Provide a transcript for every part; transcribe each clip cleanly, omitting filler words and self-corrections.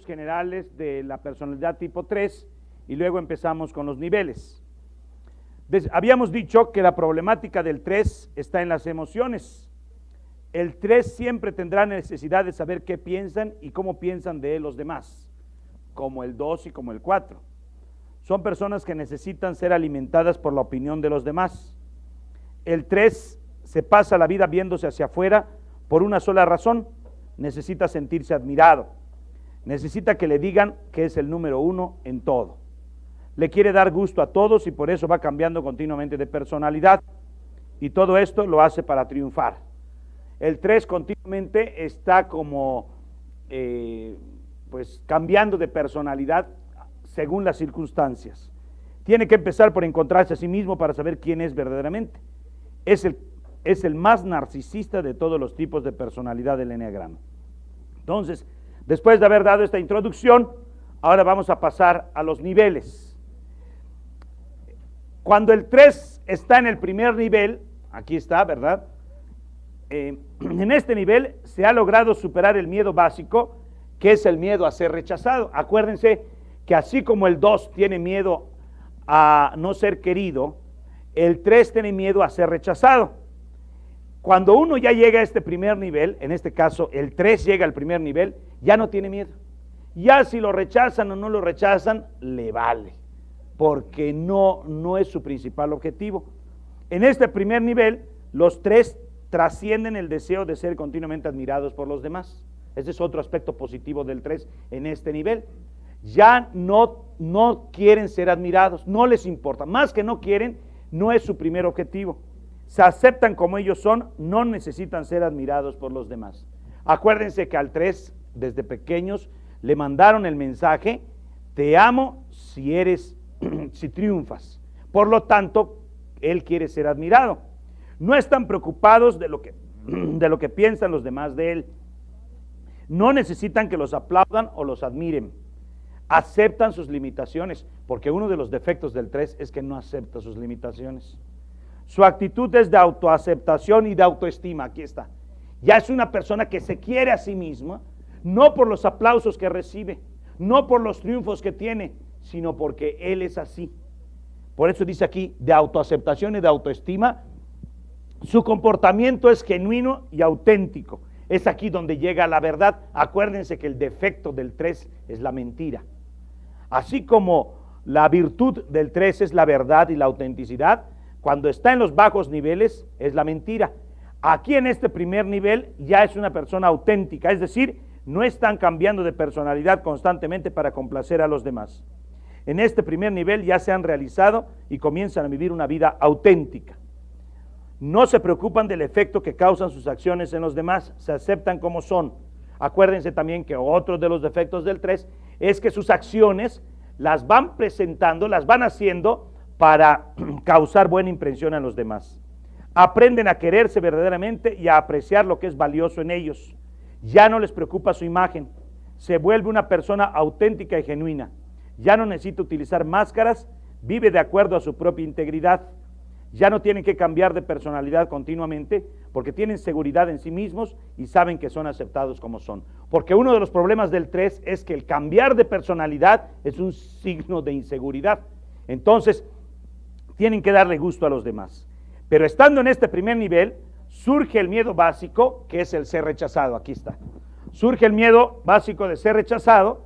generales de la personalidad tipo 3 y luego empezamos con los niveles. Habíamos dicho que la problemática del 3 está en las emociones. El 3 siempre tendrá necesidad de saber qué piensan y cómo piensan de él los demás, como el 2 y como el 4. Son personas que necesitan ser alimentadas por la opinión de los demás. El 3 se pasa la vida viéndose hacia afuera por una sola razón: necesita sentirse admirado, necesita que le digan que es el número 1 en todo. Le quiere dar gusto a todos y por eso va cambiando continuamente de personalidad, y todo esto lo hace para triunfar. El 3 continuamente está como pues cambiando de personalidad según las circunstancias. Tiene que empezar por encontrarse a sí mismo para saber quién es verdaderamente. Es el más narcisista de todos los tipos de personalidad del eneagrama. Entonces, después de haber dado esta introducción, ahora vamos a pasar a los niveles. Cuando el 3 está en el primer nivel, aquí está, ¿verdad? En este nivel se ha logrado superar el miedo básico, que es el miedo a ser rechazado. Acuérdense que así como el 2 tiene miedo a no ser querido, el 3 tiene miedo a ser rechazado. Cuando uno ya llega a este primer nivel, en este caso el 3 llega al primer nivel, ya no tiene miedo. Ya si lo rechazan o no lo rechazan, le vale, porque no es su principal objetivo. En este primer nivel, los 3 trascienden el deseo de ser continuamente admirados por los demás. Ese es otro aspecto positivo del 3 en este nivel. Ya no quieren ser admirados, no les importa, más que no quieren, no es su primer objetivo. Se aceptan como ellos son, no necesitan ser admirados por los demás. Acuérdense que al 3, desde pequeños, le mandaron el mensaje: te amo si triunfas. Por lo tanto, él quiere ser admirado. No están preocupados de lo que piensan los demás de él. No necesitan que los aplaudan o los admiren. Aceptan sus limitaciones, porque uno de los defectos del 3 es que no acepta sus limitaciones. Su actitud es de autoaceptación y de autoestima. Aquí está. Ya es una persona que se quiere a sí misma, no por los aplausos que recibe, no por los triunfos que tiene, sino porque él es así. Por eso dice aquí, de autoaceptación y de autoestima. Su comportamiento es genuino y auténtico. Es aquí donde llega la verdad. Acuérdense que el defecto del 3 es la mentira. Así como la virtud del 3 es la verdad y la autenticidad, cuando está en los bajos niveles es la mentira. Aquí en este primer nivel ya es una persona auténtica, es decir, no están cambiando de personalidad constantemente para complacer a los demás. En este primer nivel ya se han realizado y comienzan a vivir una vida auténtica. No se preocupan del efecto que causan sus acciones en los demás, se aceptan como son. Acuérdense también que otro de los defectos del 3 es que sus acciones las van presentando, las van haciendo para causar buena impresión a los demás. Aprenden a quererse verdaderamente y a apreciar lo que es valioso en ellos. Ya no les preocupa su imagen, se vuelve una persona auténtica y genuina. Ya no necesita utilizar máscaras, vive de acuerdo a su propia integridad. Ya no tienen que cambiar de personalidad continuamente porque tienen seguridad en sí mismos y saben que son aceptados como son. Porque uno de los problemas del 3 es que el cambiar de personalidad es un signo de inseguridad. Entonces, tienen que darle gusto a los demás. Pero estando en este primer nivel, surge el miedo básico, que es el ser rechazado. Aquí está. Surge el miedo básico de ser rechazado,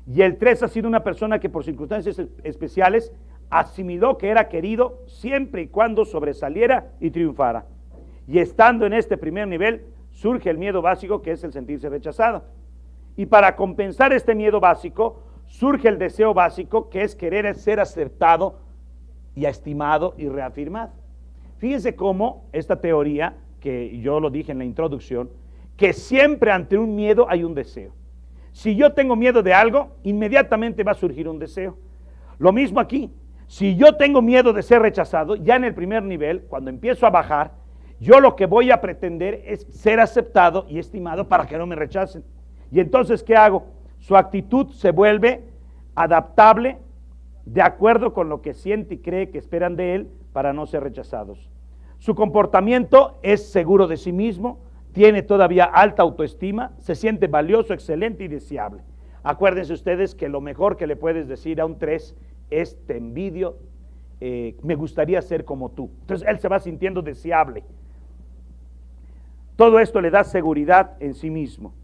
y el 3 ha sido una persona que por circunstancias especiales asimiló que era querido siempre y cuando sobresaliera y triunfara. Y estando en este primer nivel, surge el miedo básico, que es el sentirse rechazado. Y para compensar este miedo básico, surge el deseo básico, que es querer ser aceptado y estimado y reafirmado. Fíjense cómo esta teoría, que yo lo dije en la introducción, que siempre ante un miedo hay un deseo. Si yo tengo miedo de algo, inmediatamente va a surgir un deseo. Lo mismo aquí. Si yo tengo miedo de ser rechazado, ya en el primer nivel, cuando empiezo a bajar, yo lo que voy a pretender es ser aceptado y estimado para que no me rechacen. Y entonces, ¿qué hago? Su actitud se vuelve adaptable de acuerdo con lo que siente y cree que esperan de él para no ser rechazados. Su comportamiento es seguro de sí mismo, tiene todavía alta autoestima, se siente valioso, excelente y deseable. Acuérdense ustedes que lo mejor que le puedes decir a un 3 es: te envidio, me gustaría ser como tú. Entonces él se va sintiendo deseable. Todo esto le da seguridad en sí mismo.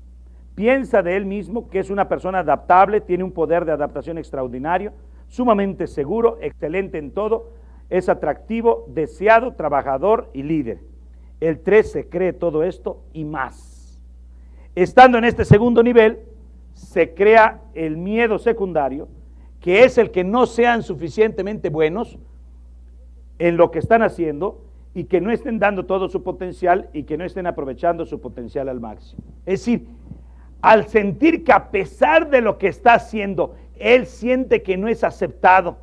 Piensa de él mismo que es una persona adaptable, tiene un poder de adaptación extraordinario, sumamente seguro, excelente en todo, es atractivo, deseado, trabajador y líder. El 3 se cree todo esto y más. Estando en este segundo nivel, se crea el miedo secundario, que es el que no sean suficientemente buenos en lo que están haciendo y que no estén dando todo su potencial y que no estén aprovechando su potencial al máximo. Es decir, al sentir que a pesar de lo que está haciendo, él siente que no es aceptado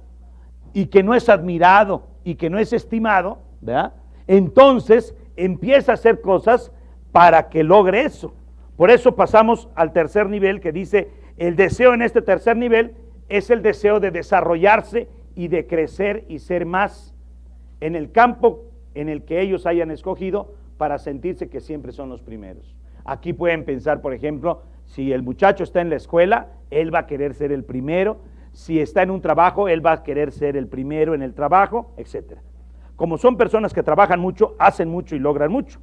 y que no es admirado y que no es estimado, ¿verdad? Entonces empieza a hacer cosas para que logre eso. Por eso pasamos al tercer nivel, que dice: el deseo en este tercer nivel es el deseo de desarrollarse y de crecer y ser más en el campo en el que ellos hayan escogido, para sentirse que siempre son los primeros. Aquí pueden pensar, por ejemplo, si el muchacho está en la escuela, él va a querer ser el primero. Si está en un trabajo, él va a querer ser el primero en el trabajo, etc. Como son personas que trabajan mucho, hacen mucho y logran mucho.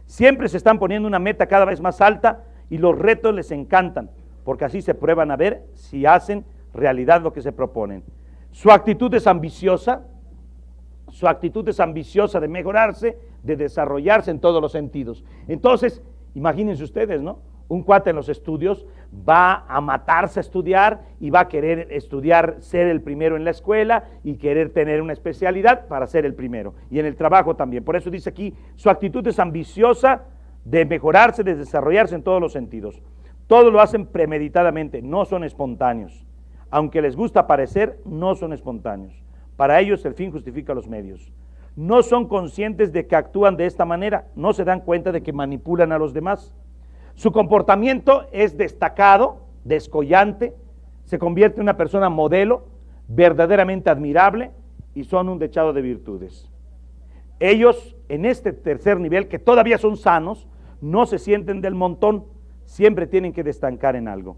Siempre se están poniendo una meta cada vez más alta y los retos les encantan, porque así se prueban a ver si hacen realidad lo que se proponen. Su actitud es ambiciosa de mejorarse, de desarrollarse en todos los sentidos. Entonces, imagínense ustedes, ¿no? Un cuate en los estudios va a matarse a estudiar y va a querer estudiar, ser el primero en la escuela y querer tener una especialidad para ser el primero. Y en el trabajo también. Por eso dice aquí, su actitud es ambiciosa de mejorarse, de desarrollarse en todos los sentidos. Todo lo hacen premeditadamente, no son espontáneos. Aunque les gusta parecer, no son espontáneos. Para ellos el fin justifica los medios. No son conscientes de que actúan de esta manera, no se dan cuenta de que manipulan a los demás. Su comportamiento es destacado, descollante, se convierte en una persona modelo, verdaderamente admirable, y son un dechado de virtudes. Ellos, en este tercer nivel, que todavía son sanos, no se sienten del montón, siempre tienen que destacar en algo.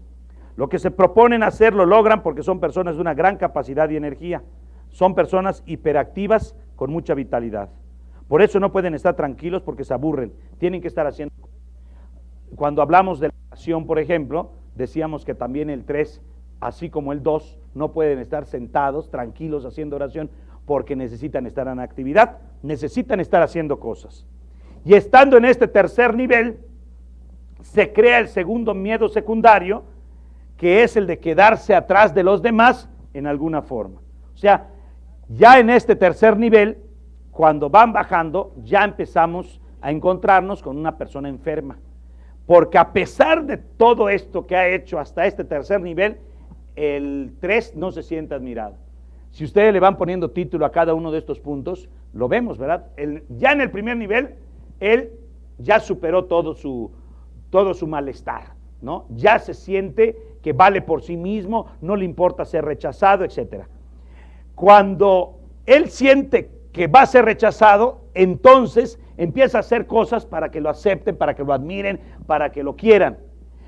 Lo que se proponen hacer lo logran porque son personas de una gran capacidad y energía. Son personas hiperactivas con mucha vitalidad. Por eso no pueden estar tranquilos porque se aburren, tienen que estar haciendo. Cuando hablamos de la oración, por ejemplo, decíamos que también el 3, así como el 2, no pueden estar sentados, tranquilos, haciendo oración, porque necesitan estar en actividad, necesitan estar haciendo cosas. Y estando en este tercer nivel, se crea el segundo miedo secundario, que es el de quedarse atrás de los demás en alguna forma. O sea, ya en este tercer nivel, cuando van bajando, ya empezamos a encontrarnos con una persona enferma. Porque a pesar de todo esto que ha hecho hasta este tercer nivel, el 3 no se siente admirado. Si ustedes le van poniendo título a cada uno de estos puntos, lo vemos, ¿verdad? Ya en el primer nivel, él ya superó todo su malestar, ¿no? Ya se siente que vale por sí mismo, no le importa ser rechazado, etc. Cuando él siente que va a ser rechazado, entonces empieza a hacer cosas para que lo acepten, para que lo admiren, para que lo quieran.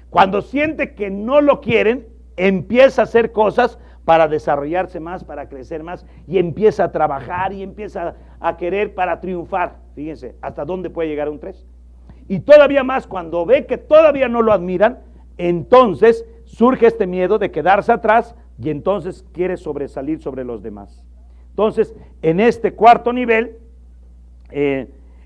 Cuando siente que no lo quieren, empieza a hacer cosas para desarrollarse más, para crecer más, y empieza a trabajar y empieza a querer para triunfar. Fíjense, hasta dónde puede llegar un 3. Y todavía más, cuando ve que todavía no lo admiran, entonces surge este miedo de quedarse atrás y entonces quiere sobresalir sobre los demás. Entonces, en este cuarto nivel,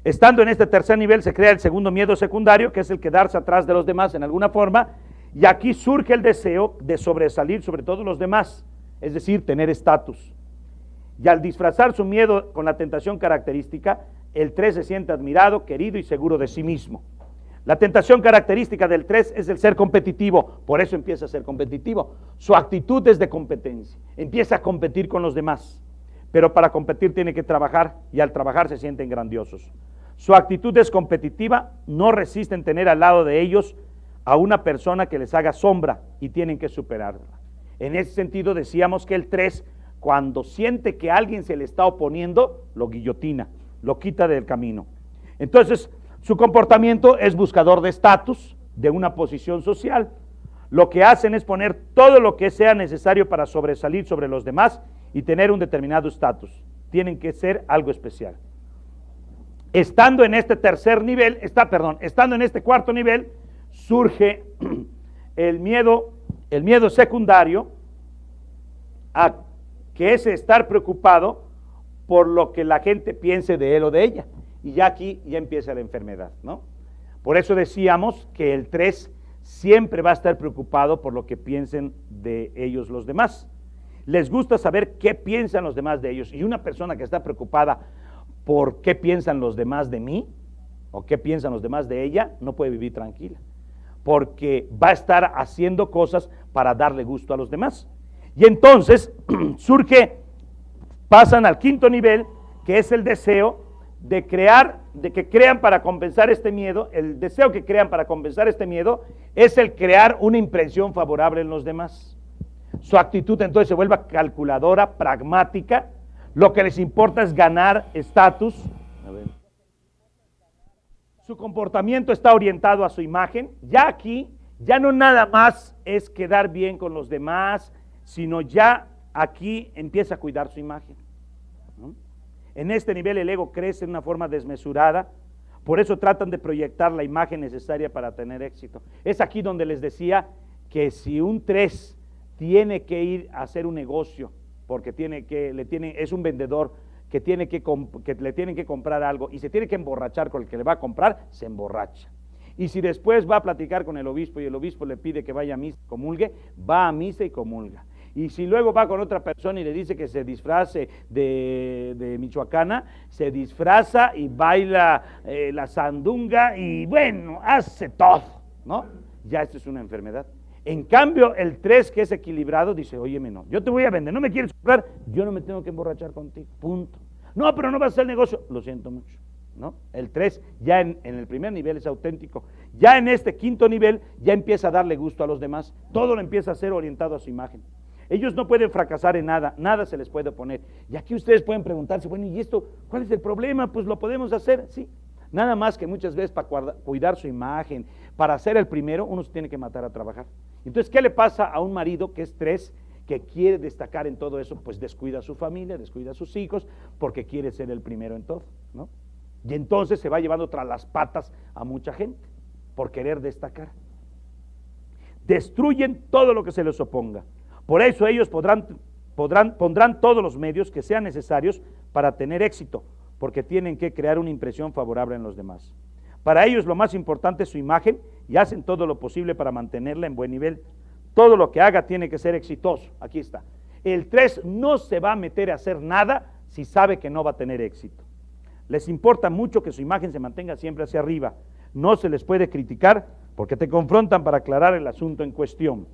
estando en este tercer nivel, se crea el segundo miedo secundario, que es el quedarse atrás de los demás en alguna forma, y aquí surge el deseo de sobresalir sobre todos los demás, es decir, tener estatus. Y al disfrazar su miedo con la tentación característica, el 3 se siente admirado, querido y seguro de sí mismo. La tentación característica del 3 es el ser competitivo, por eso empieza a ser competitivo. Su actitud es de competencia, empieza a competir con los demás, pero para competir tiene que trabajar y al trabajar se sienten grandiosos. Su actitud es competitiva, no resisten tener al lado de ellos a una persona que les haga sombra y tienen que superarla. En ese sentido decíamos que el 3, cuando siente que alguien se le está oponiendo, lo guillotina, lo quita del camino. Entonces, su comportamiento es buscador de estatus, de una posición social. lo que hacen es poner todo lo que sea necesario para sobresalir sobre los demás y tener un determinado estatus. Tienen que ser algo especial. Estando en este estando en este cuarto nivel, surge el miedo secundario, que es estar preocupado por lo que la gente piense de él o de ella. Y ya aquí ya empieza la enfermedad, ¿no? Por eso decíamos que el 3 siempre va a estar preocupado por lo que piensen de ellos los demás. Les gusta saber qué piensan los demás de ellos. Y una persona que está preocupada por qué piensan los demás de mí o qué piensan los demás de ella, no puede vivir tranquila, porque va a estar haciendo cosas para darle gusto a los demás. Y entonces pasan al quinto nivel, que es el deseo de que crean para compensar este miedo. El deseo que crean para compensar este miedo es el crear una impresión favorable en los demás. Su actitud entonces se vuelve calculadora, pragmática. Lo que les importa es ganar estatus. Su comportamiento está orientado a su imagen. Ya aquí, ya no nada más es quedar bien con los demás, sino ya aquí empieza a cuidar su imagen, ¿no? En este nivel el ego crece de una forma desmesurada. Por eso tratan de proyectar la imagen necesaria para tener éxito. Es aquí donde les decía que si un 3 tiene que ir a hacer un negocio, porque es un vendedor que le tienen que comprar algo y se tiene que emborrachar con el que le va a comprar, se emborracha. Y si después va a platicar con el obispo y el obispo le pide que vaya a misa y comulgue, va a misa y comulga. Y si luego va con otra persona y le dice que se disfrace de michoacana, se disfraza y baila la sandunga y bueno, hace todo, ¿no? Ya esto es una enfermedad. En cambio, el 3 que es equilibrado dice, óyeme, no, yo te voy a vender, no me quieres comprar, yo no me tengo que emborrachar contigo, punto. No, pero no vas a hacer negocio, lo siento mucho, ¿no? El 3 ya en el primer nivel es auténtico. Ya en este quinto nivel ya empieza a darle gusto a los demás, todo lo empieza a ser orientado a su imagen. Ellos no pueden fracasar en nada, nada se les puede oponer. Y aquí ustedes pueden preguntarse, bueno, ¿y esto cuál es el problema? Pues lo podemos hacer, sí. Nada más que muchas veces para cuidar su imagen, para ser el primero, uno se tiene que matar a trabajar. Entonces, ¿qué le pasa a un marido que es 3, que quiere destacar en todo eso? Pues descuida a su familia, descuida a sus hijos, porque quiere ser el primero en todo, ¿no? Y entonces se va llevando tras las patas a mucha gente, por querer destacar. Destruyen todo lo que se les oponga. Por eso ellos pondrán todos los medios que sean necesarios para tener éxito, porque tienen que crear una impresión favorable en los demás. Para ellos lo más importante es su imagen y hacen todo lo posible para mantenerla en buen nivel. Todo lo que haga tiene que ser exitoso. Aquí está. El 3 no se va a meter a hacer nada si sabe que no va a tener éxito. Les importa mucho que su imagen se mantenga siempre hacia arriba. No se les puede criticar porque te confrontan para aclarar el asunto en cuestión.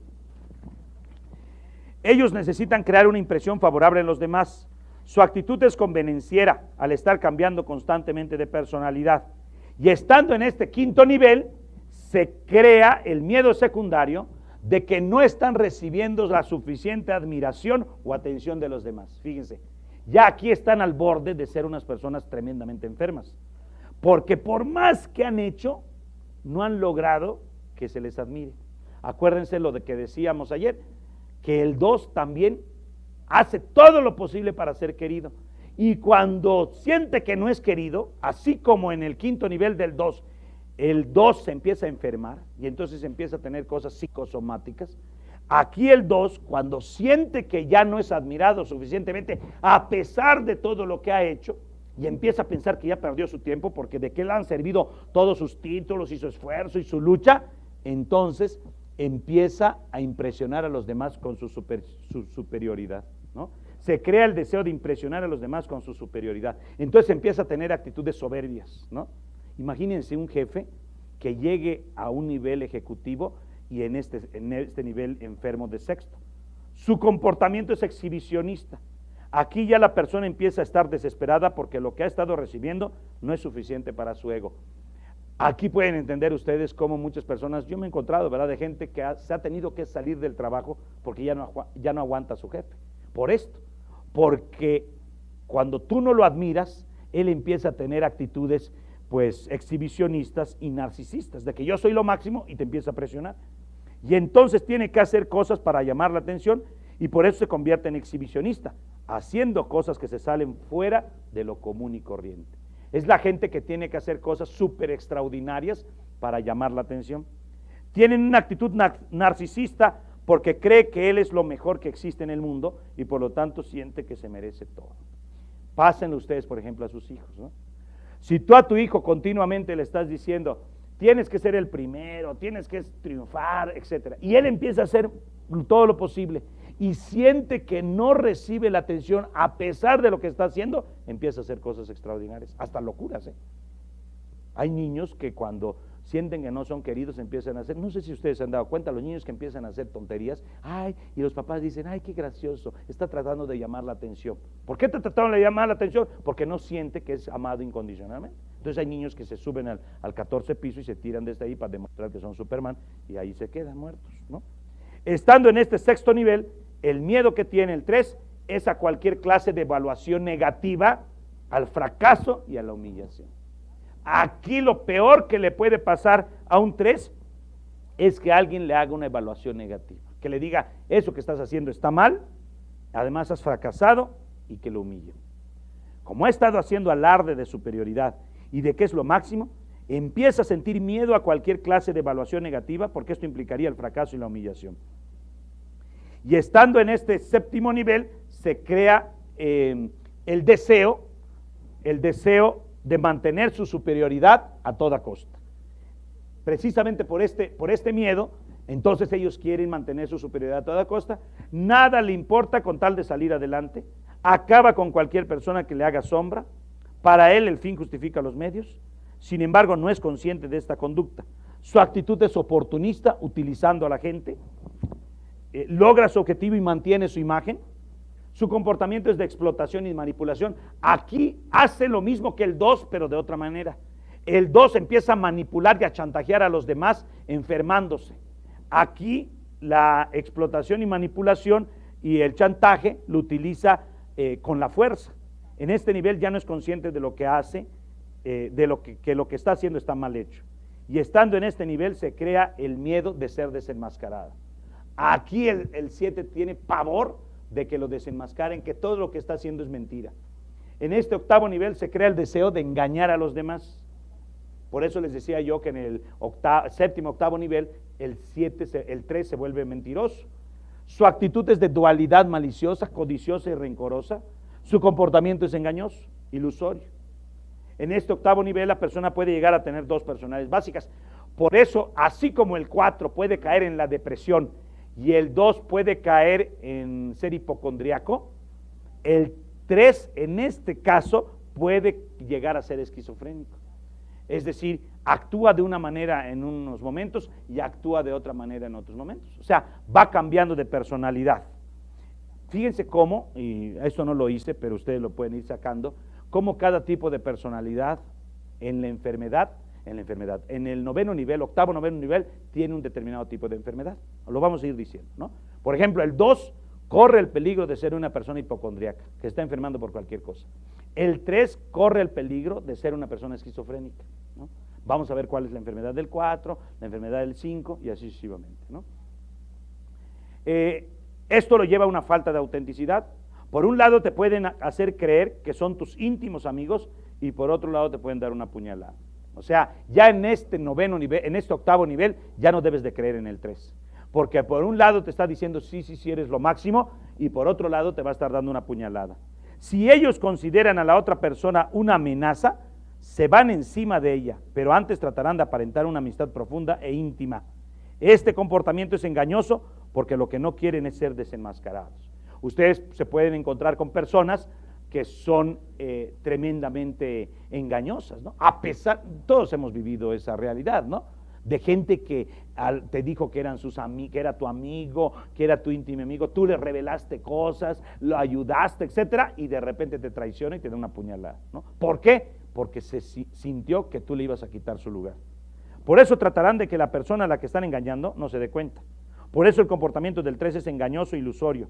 Ellos necesitan crear una impresión favorable en los demás. Su actitud es convenenciera al estar cambiando constantemente de personalidad. Y estando en este quinto nivel, se crea el miedo secundario de que no están recibiendo la suficiente admiración o atención de los demás. Fíjense, ya aquí están al borde de ser unas personas tremendamente enfermas. Porque por más que han hecho, no han logrado que se les admire. Acuérdense lo de que decíamos ayer, que el 2 también hace todo lo posible para ser querido. Y cuando siente que no es querido, así como en el quinto nivel del 2, el 2 se empieza a enfermar y entonces empieza a tener cosas psicosomáticas. Aquí el 2, cuando siente que ya no es admirado suficientemente, a pesar de todo lo que ha hecho, y empieza a pensar que ya perdió su tiempo, porque de qué le han servido todos sus títulos y su esfuerzo y su lucha, entonces empieza a impresionar a los demás con su superioridad, ¿no? Se crea el deseo de impresionar a los demás con su superioridad. Entonces empieza a tener actitudes soberbias, ¿no? Imagínense un jefe que llegue a un nivel ejecutivo y en este nivel enfermo de sexto. Su comportamiento es exhibicionista. Aquí ya la persona empieza a estar desesperada porque lo que ha estado recibiendo no es suficiente para su ego. Aquí pueden entender ustedes cómo muchas personas, yo me he encontrado, ¿verdad?, de gente que se ha tenido que salir del trabajo porque ya no aguanta a su jefe. Por esto, porque cuando tú no lo admiras, él empieza a tener actitudes pues exhibicionistas y narcisistas, de que yo soy lo máximo y te empieza a presionar. Y entonces tiene que hacer cosas para llamar la atención y por eso se convierte en exhibicionista, haciendo cosas que se salen fuera de lo común y corriente. Es la gente que tiene que hacer cosas súper extraordinarias para llamar la atención. Tienen una actitud narcisista porque cree que él es lo mejor que existe en el mundo y por lo tanto siente que se merece todo. Pásenlo ustedes, por ejemplo, a sus hijos, ¿no? Si tú a tu hijo continuamente le estás diciendo, tienes que ser el primero, tienes que triunfar, etc. Y él empieza a hacer todo lo posible y siente que no recibe la atención a pesar de lo que está haciendo, empieza a hacer cosas extraordinarias, hasta locuras, ¿eh? Hay niños que cuando sienten que no son queridos empiezan a hacer, no sé si ustedes se han dado cuenta, los niños que empiezan a hacer tonterías, ay, y los papás dicen, ay, qué gracioso, está tratando de llamar la atención. ¿Por qué te trataron de llamar la atención? Porque no siente que es amado incondicionalmente. Entonces hay niños que se suben al 14 piso y se tiran desde ahí para demostrar que son Superman y ahí se quedan muertos, ¿no? Estando en este sexto nivel, el miedo que tiene el 3 es a cualquier clase de evaluación negativa, al fracaso y a la humillación. Aquí lo peor que le puede pasar a un 3 es que alguien le haga una evaluación negativa, que le diga, eso que estás haciendo está mal, además has fracasado y que lo humille. Como ha estado haciendo alarde de superioridad y de que es lo máximo, empieza a sentir miedo a cualquier clase de evaluación negativa porque esto implicaría el fracaso y la humillación. Y estando en este séptimo nivel se crea el deseo de mantener su superioridad a toda costa. Precisamente por este miedo, entonces ellos quieren mantener su superioridad a toda costa, nada le importa con tal de salir adelante, acaba con cualquier persona que le haga sombra, para él el fin justifica los medios, sin embargo no es consciente de esta conducta. Su actitud es oportunista, utilizando a la gente, logra su objetivo y mantiene su imagen. Su comportamiento es de explotación y manipulación. Aquí hace lo mismo que el 2, pero de otra manera. El 2 empieza a manipular y a chantajear a los demás, enfermándose. Aquí la explotación y manipulación y el chantaje lo utiliza con la fuerza. En este nivel ya no es consciente de lo que hace, de lo que está haciendo está mal hecho. Y estando en este nivel se crea el miedo de ser desenmascarado. Aquí el 7 tiene pavor de que lo desenmascaren, que todo lo que está haciendo es mentira. En este octavo nivel se crea el deseo de engañar a los demás. Por eso les decía yo que en el séptimo, octavo nivel, el 3 se vuelve mentiroso. Su actitud es de dualidad maliciosa, codiciosa y rencorosa. Su comportamiento es engañoso, ilusorio. En este octavo nivel la persona puede llegar a tener 2 personalidades básicas. Por eso, así como el 4 puede caer en la depresión y el 2 puede caer en ser hipocondriaco, el 3 en este caso puede llegar a ser esquizofrénico. Es decir, actúa de una manera en unos momentos y actúa de otra manera en otros momentos. O sea, va cambiando de personalidad. Fíjense cómo, y esto no lo hice, pero ustedes lo pueden ir sacando, cómo cada tipo de personalidad en el noveno nivel, octavo, noveno nivel, tiene un determinado tipo de enfermedad. Lo vamos a ir diciendo, ¿no? Por ejemplo, el 2 corre el peligro de ser una persona hipocondríaca, que está enfermando por cualquier cosa. El 3 corre el peligro de ser una persona esquizofrénica, ¿no? Vamos a ver cuál es la enfermedad del 4, la enfermedad del 5 y así sucesivamente, ¿no? Esto lo lleva a una falta de autenticidad. Por un lado te pueden hacer creer que son tus íntimos amigos y por otro lado te pueden dar una puñalada. O sea, ya en este noveno nivel, en este octavo nivel, ya no debes de creer en el 3. Porque por un lado te está diciendo sí eres lo máximo y por otro lado te va a estar dando una puñalada. Si ellos consideran a la otra persona una amenaza, se van encima de ella, pero antes tratarán de aparentar una amistad profunda e íntima. Este comportamiento es engañoso porque lo que no quieren es ser desenmascarados. Ustedes se pueden encontrar con personas que son tremendamente engañosas, ¿no? A pesar, todos hemos vivido esa realidad, ¿no? De gente que te dijo que eran que era tu amigo, que era tu íntimo amigo, tú le revelaste cosas, lo ayudaste, etcétera, y de repente te traiciona y te da una puñalada, ¿no? ¿Por qué? Porque se sintió que tú le ibas a quitar su lugar. Por eso tratarán de que la persona a la que están engañando no se dé cuenta. Por eso el comportamiento del 3 es engañoso e ilusorio.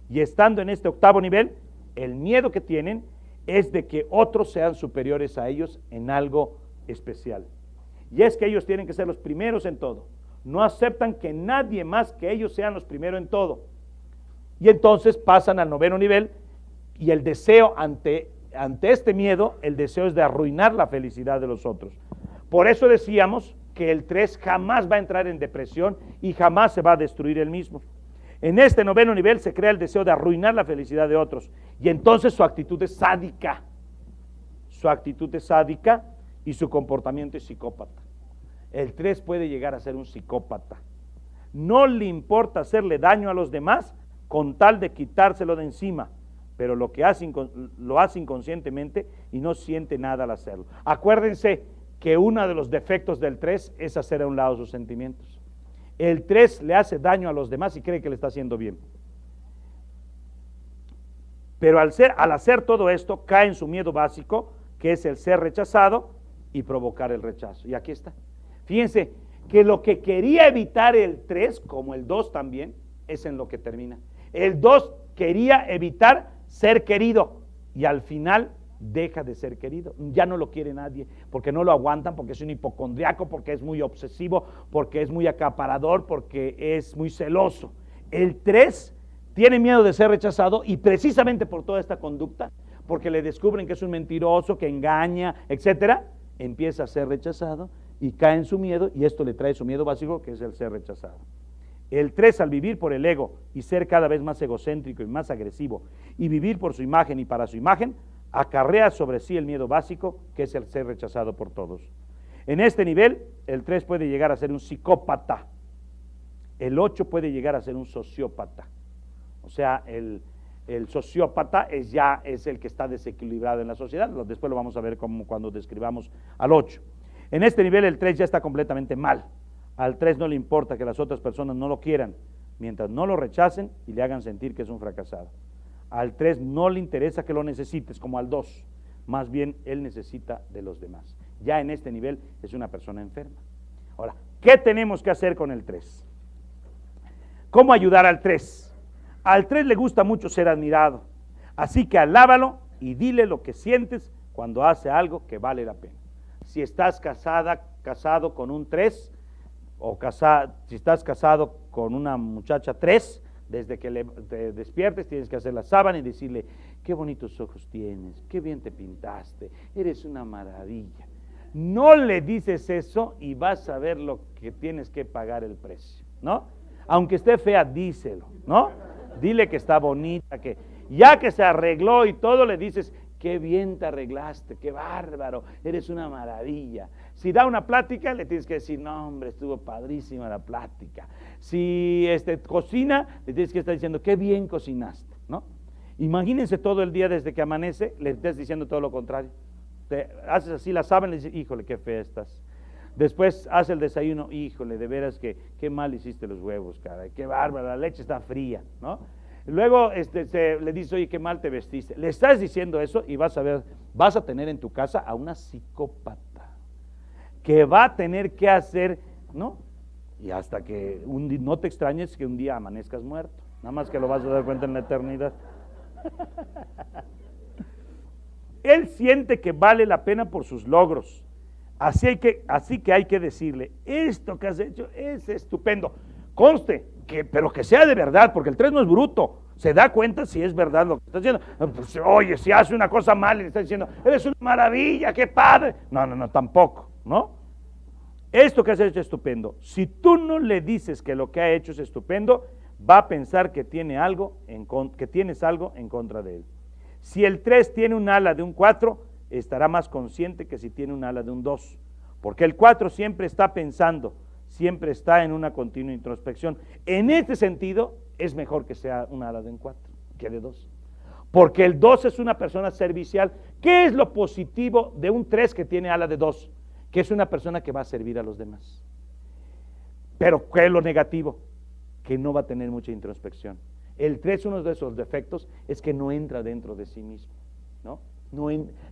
Y estando en este octavo nivel, el miedo que tienen es de que otros sean superiores a ellos en algo especial. Y es que ellos tienen que ser los primeros en todo. no aceptan que nadie más que ellos sean los primeros en todo. Y entonces pasan al noveno nivel y el deseo ante este miedo, el deseo es de arruinar la felicidad de los otros. Por eso decíamos que el 3 jamás va a entrar en depresión y jamás se va a destruir él mismo. En este noveno nivel se crea el deseo de arruinar la felicidad de otros y entonces su actitud es sádica. Su actitud es sádica y su comportamiento es psicópata. El 3 puede llegar a ser un psicópata. No le importa hacerle daño a los demás con tal de quitárselo de encima, pero lo hace inconscientemente y no siente nada al hacerlo. Acuérdense que uno de los defectos del 3 es hacer a un lado sus sentimientos. El 3 le hace daño a los demás y cree que le está haciendo bien. Pero al hacer todo esto, cae en su miedo básico, que es el ser rechazado y provocar el rechazo. Y aquí está. Fíjense que lo que quería evitar el 3, como el 2 también, es en lo que termina. El 2 quería evitar ser querido y al final deja de ser querido. Ya no lo quiere nadie, porque no lo aguantan, porque es un hipocondriaco, porque es muy obsesivo, porque es muy acaparador, porque es muy celoso. El 3 tiene miedo de ser rechazado y precisamente por toda esta conducta, porque le descubren que es un mentiroso, que engaña, etcétera, empieza a ser rechazado y cae en su miedo y esto le trae su miedo básico, que es el ser rechazado. El 3, al vivir por el ego y ser cada vez más egocéntrico y más agresivo y vivir por su imagen y para su imagen, acarrea sobre sí el miedo básico, que es el ser rechazado por todos. En este nivel, el 3 puede llegar a ser un psicópata. El 8 puede llegar a ser un sociópata. O sea, el sociópata es el que está desequilibrado en la sociedad. Después lo vamos a ver cuando describamos al 8. En este nivel, el 3 ya está completamente mal. Al 3 no le importa que las otras personas no lo quieran, mientras no lo rechacen y le hagan sentir que es un fracasado. Al 3 no le interesa que lo necesites, como al 2. Más bien, él necesita de los demás. Ya en este nivel es una persona enferma. Ahora, ¿qué tenemos que hacer con el 3? ¿Cómo ayudar al 3? Al 3 le gusta mucho ser admirado. Así que alábalo y dile lo que sientes cuando hace algo que vale la pena. Si estás casado con un 3, si estás casado con una muchacha 3, desde que te despiertes tienes que hacer la sábana y decirle: qué bonitos ojos tienes, qué bien te pintaste, eres una maravilla. No le dices eso y vas a ver lo que tienes que pagar el precio, ¿no? Aunque esté fea, díselo, ¿no? Dile que está bonita, que ya que se arregló y todo, le dices: qué bien te arreglaste, qué bárbaro, eres una maravilla. Si da una plática, le tienes que decir: no, hombre, estuvo padrísima la plática. Si cocina, le tienes que estar diciendo: qué bien cocinaste, ¿no? Imagínense todo el día desde que amanece, le estés diciendo todo lo contrario. Te haces así la sábana y le dices: híjole, qué fea estás. Después hace el desayuno: híjole, de veras que qué mal hiciste los huevos, caray, qué bárbaro, la leche está fría, ¿no? Luego le dice: oye, qué mal te vestiste. Le estás diciendo eso y vas a tener en tu casa a una psicópata que va a tener que hacer, ¿no? Y hasta que no te extrañes que un día amanezcas muerto, nada más que lo vas a dar cuenta en la eternidad. Él siente que vale la pena por sus logros, así que hay que decirle: esto que has hecho es estupendo. Conste, pero que sea de verdad, porque el 3 no es bruto, se da cuenta si es verdad lo que está haciendo. Pues, oye, si hace una cosa mal y le está diciendo: eres una maravilla, qué padre. No, tampoco, ¿no? Esto que has hecho es estupendo. Si tú no le dices que lo que ha hecho es estupendo, va a pensar que tienes algo en contra de él. Si el 3 tiene un ala de un 4, estará más consciente que si tiene un ala de un 2, porque el 4 siempre está pensando, siempre está en una continua introspección. En este sentido, es mejor que sea un ala de un 4 que de 2, porque el 2 es una persona servicial. ¿Qué es lo positivo de un 3 que tiene ala de 2? Que es una persona que va a servir a los demás. Pero ¿qué es lo negativo? Que no va a tener mucha introspección. El 3, uno de esos defectos es que no entra dentro de sí mismo, ¿no?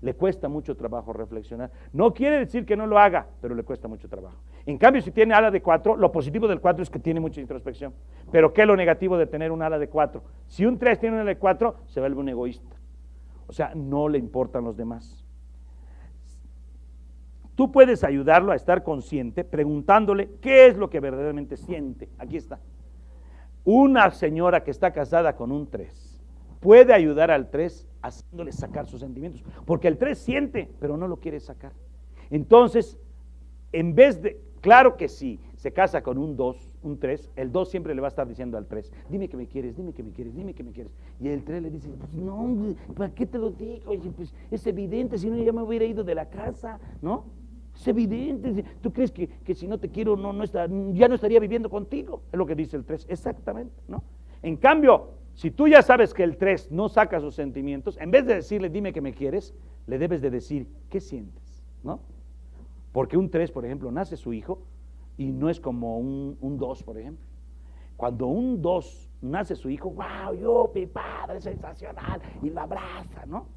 Le cuesta mucho trabajo reflexionar. No quiere decir que no lo haga, pero le cuesta mucho trabajo. En cambio, si tiene ala de 4, lo positivo del 4 es que tiene mucha introspección. Pero ¿qué es lo negativo de tener un ala de 4? Si un 3 tiene un ala de 4, se vuelve un egoísta. O sea, no le importan los demás. Tú puedes ayudarlo a estar consciente preguntándole qué es lo que verdaderamente siente. Aquí está. Una señora que está casada con un 3 puede ayudar al 3 haciéndole sacar sus sentimientos, porque el 3 siente, pero no lo quiere sacar. Entonces, en vez de, claro que sí, se casa con un 2, un 3, el 2 siempre le va a estar diciendo al 3, dime que me quieres, dime que me quieres, dime que me quieres. Y el 3 le dice, pues no, ¿para qué te lo digo? Oye, pues es evidente, si no ya me hubiera ido de la casa, ¿no? Es evidente, ¿tú crees que si no te quiero ya no estaría viviendo contigo? Es lo que dice el 3, exactamente, ¿no? En cambio, si tú ya sabes que el 3 no saca sus sentimientos, en vez de decirle, dime que me quieres, le debes de decir, ¿qué sientes? ¿No? Porque un 3, por ejemplo, nace su hijo y no es como un 2, por ejemplo. Cuando un 2 nace su hijo, wow, yo, mi padre, sensacional, y lo abraza, ¿no?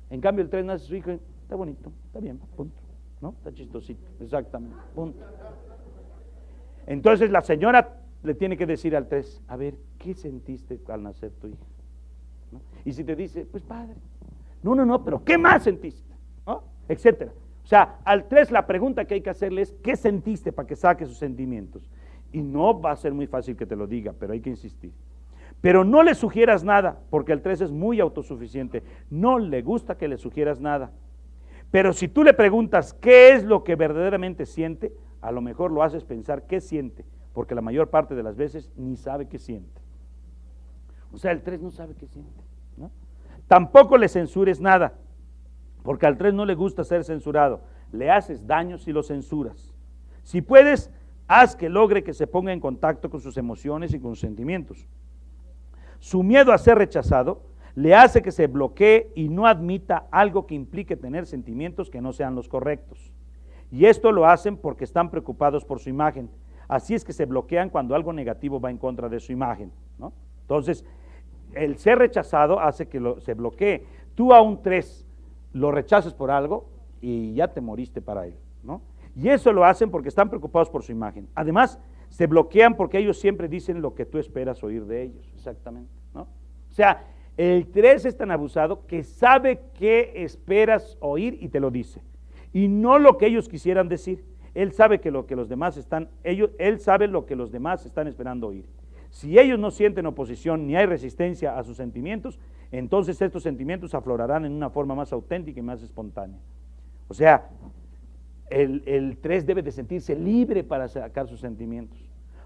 En cambio, el 3 nace su hijo, está bonito, está bien, punto, ¿no? Está chistosito, exactamente, punto. Entonces la señora le tiene que decir al 3, a ver, ¿qué sentiste al nacer tu hijo? ¿No? Y si te dice, pues padre, no, pero ¿qué más sentiste? ¿No? Etcétera. O sea, al 3 la pregunta que hay que hacerle es, ¿qué sentiste? Para que saque sus sentimientos. Y no va a ser muy fácil que te lo diga, pero hay que insistir. Pero no le sugieras nada, porque el 3 es muy autosuficiente. No le gusta que le sugieras nada. Pero si tú le preguntas qué es lo que verdaderamente siente, a lo mejor lo haces pensar qué siente, porque la mayor parte de las veces ni sabe qué siente. O sea, el 3 no sabe qué siente, ¿no? Tampoco le censures nada, porque al 3 no le gusta ser censurado. Le haces daño si lo censuras. Si puedes, haz que logre que se ponga en contacto con sus emociones y con sus sentimientos. Su miedo a ser rechazado le hace que se bloquee y no admita algo que implique tener sentimientos que no sean los correctos. Y esto lo hacen porque están preocupados por su imagen. Así es que se bloquean cuando algo negativo va en contra de su imagen, ¿no? Entonces, el ser rechazado hace que se bloquee. Tú a un 3 lo rechaces por algo y ya te moriste para él, ¿no? Y eso lo hacen porque están preocupados por su imagen. Además, se bloquean porque ellos siempre dicen lo que tú esperas oír de ellos, exactamente, ¿no? O sea, el 3 es tan abusado que sabe qué esperas oír y te lo dice. Y no lo que ellos quisieran decir. Él sabe que lo que los demás él sabe lo que los demás están esperando oír. Si ellos no sienten oposición ni hay resistencia a sus sentimientos, entonces estos sentimientos aflorarán en una forma más auténtica y más espontánea. O sea, el 3 debe de sentirse libre para sacar sus sentimientos.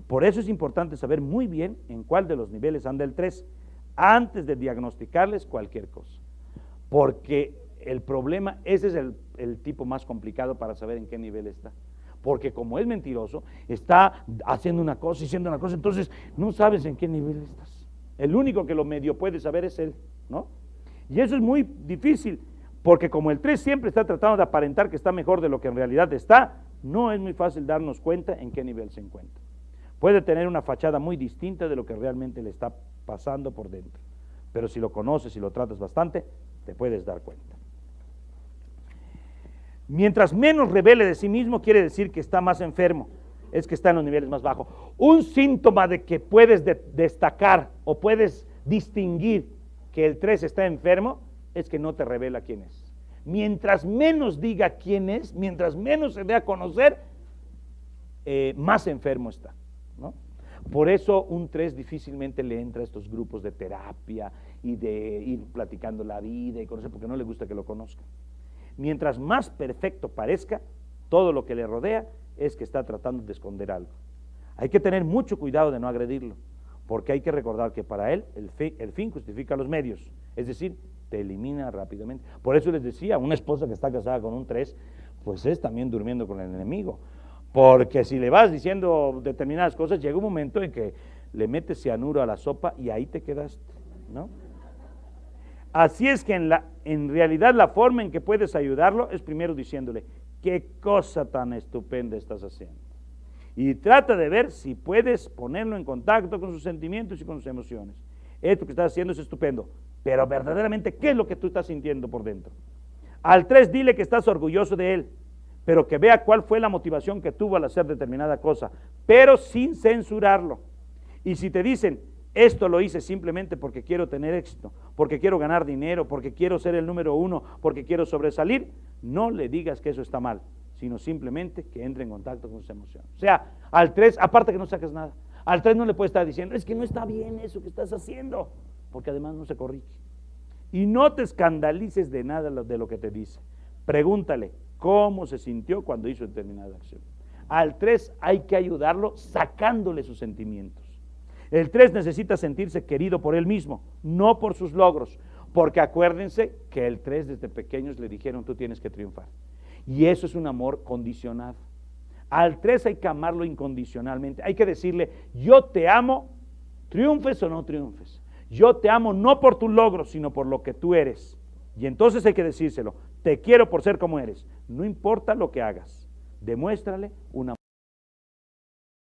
Por eso es importante saber muy bien en cuál de los niveles anda el 3 antes de diagnosticarles cualquier cosa. Porque el problema, ese es el tipo más complicado para saber en qué nivel está. Porque como es mentiroso, está haciendo una cosa y haciendo una cosa, entonces no sabes en qué nivel estás. El único que lo medio puede saber es él, ¿no? Y eso es muy difícil, porque como el 3 siempre está tratando de aparentar que está mejor de lo que en realidad está, no es muy fácil darnos cuenta en qué nivel se encuentra. Puede tener una fachada muy distinta de lo que realmente le está pasando por dentro, pero si lo conoces y lo tratas bastante, te puedes dar cuenta. Mientras menos revele de sí mismo, quiere decir que está más enfermo, es que está en los niveles más bajos. Un síntoma de que puedes destacar o puedes distinguir que el 3 está enfermo, es que no te revela quién es. Mientras menos diga quién es, mientras menos se dé a conocer, más enfermo está, ¿no? Por eso un 3 difícilmente le entra a estos grupos de terapia y de ir platicando la vida y conocer, porque no le gusta que lo conozcan. Mientras más perfecto parezca, todo lo que le rodea es que está tratando de esconder algo. Hay que tener mucho cuidado de no agredirlo, porque hay que recordar que para él el fin justifica los medios, es decir, te elimina rápidamente. Por eso les decía, una esposa que está casada con un 3, pues es también durmiendo con el enemigo, porque si le vas diciendo determinadas cosas, llega un momento en que le metes cianuro a la sopa y ahí te quedaste, ¿no? Así es que en realidad la forma en que puedes ayudarlo es primero diciéndole, qué cosa tan estupenda estás haciendo. Y trata de ver si puedes ponerlo en contacto con sus sentimientos y con sus emociones. Esto que estás haciendo es estupendo, pero verdaderamente, ¿qué es lo que tú estás sintiendo por dentro? Al 3 dile que estás orgulloso de él, pero que vea cuál fue la motivación que tuvo al hacer determinada cosa, pero sin censurarlo. Y si te dicen, esto lo hice simplemente porque quiero tener éxito, porque quiero ganar dinero, porque quiero ser el número 1, porque quiero sobresalir, no le digas que eso está mal, sino simplemente que entre en contacto con sus emociones. O sea, al 3, aparte que no saques nada, al 3 no le puede estar diciendo, es que no está bien eso que estás haciendo, porque además no se corrige. Y no te escandalices de nada de lo que te dice. Pregúntale cómo se sintió cuando hizo determinada acción. Al 3 hay que ayudarlo sacándole sus sentimientos. El 3 necesita sentirse querido por él mismo, no por sus logros, porque acuérdense que el 3 desde pequeños le dijeron, tú tienes que triunfar. Y eso es un amor condicionado. Al 3 hay que amarlo incondicionalmente. Hay que decirle, yo te amo, triunfes o no triunfes. Yo te amo no por tus logros, sino por lo que tú eres. Y entonces hay que decírselo, te quiero por ser como eres. No importa lo que hagas, demuéstrale una